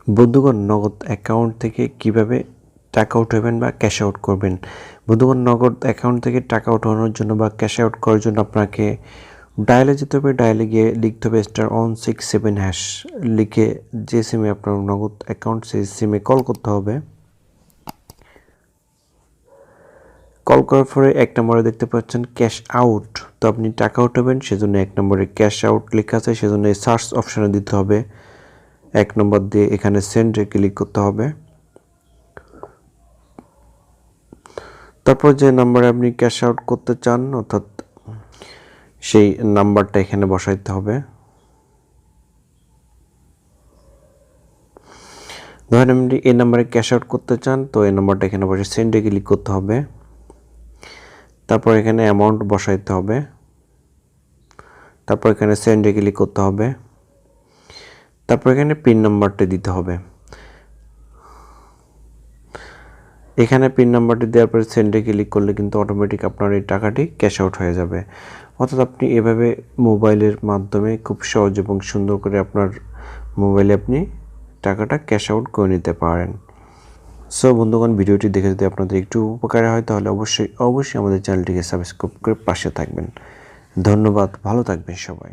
বন্ধুগণ, নগদ অ্যাকাউন্ট থেকে কিভাবে টাকা উঠাবেন বা ক্যাশ আউট করবেন। বন্ধুগণ, নগদ অ্যাকাউন্ট থেকে টাকা উঠানোর জন্য বা ক্যাশ আউট করার জন্য আপনাকে ডায়ালে যেতে হবে। ডায়ালে গিয়ে লিখতে হবে *167# লিখে যে সিমে আপনার নগদ অ্যাকাউন্ট সেই সিমে কল করতে হবে। কল করার পরে 1 নম্বরে দেখতে পাচ্ছেন ক্যাশ আউট। তো আপনি টাকা উঠাবেন, সেজন্য 1 নম্বরে ক্যাশ আউট লেখা আছে, সেজন্য এই সার্চ অপশনে দিতে হবে। 1 নম্বর দিয়ে এখানে সেন্ডে ক্লিক করতে হবে। তারপর যে নাম্বারে আপনি ক্যাশ আউট করতে চান অর্থাৎ সেই নাম্বারটা এখানে বসাইতে হবে। ধরেন আপনি এই নাম্বারে ক্যাশ আউট করতে চান, তো এই নাম্বারটা এখানে বসে সেন্ডে ক্লিক করতে হবে। তারপর এখানে অ্যামাউন্ট বসাইতে হবে। তারপর এখানে সেন্ডে ক্লিক করতে হবে। তারপর এখানে পিন নাম্বারটা দিতে হবে। এখানে পিন নাম্বারটি দেওয়ার পরে সেন্ডে ক্লিক করলে কিন্তু অটোমেটিক আপনার এই টাকাটি ক্যাশ আউট হয়ে যাবে। অর্থাৎ আপনি এভাবে মোবাইলের মাধ্যমে খুব সহজ এবং সুন্দর করে আপনার মোবাইলে আপনি টাকাটা ক্যাশ আউট করে নিতে পারেন। সো বন্ধুগণ, ভিডিওটি দেখে যদি আপনাদের একটু উপকার হয় তাহলে অবশ্যই আমাদের চ্যানেলটিকে সাবস্ক্রাইব করে পাশে থাকবেন। ধন্যবাদ, ভালো থাকবেন সবাই।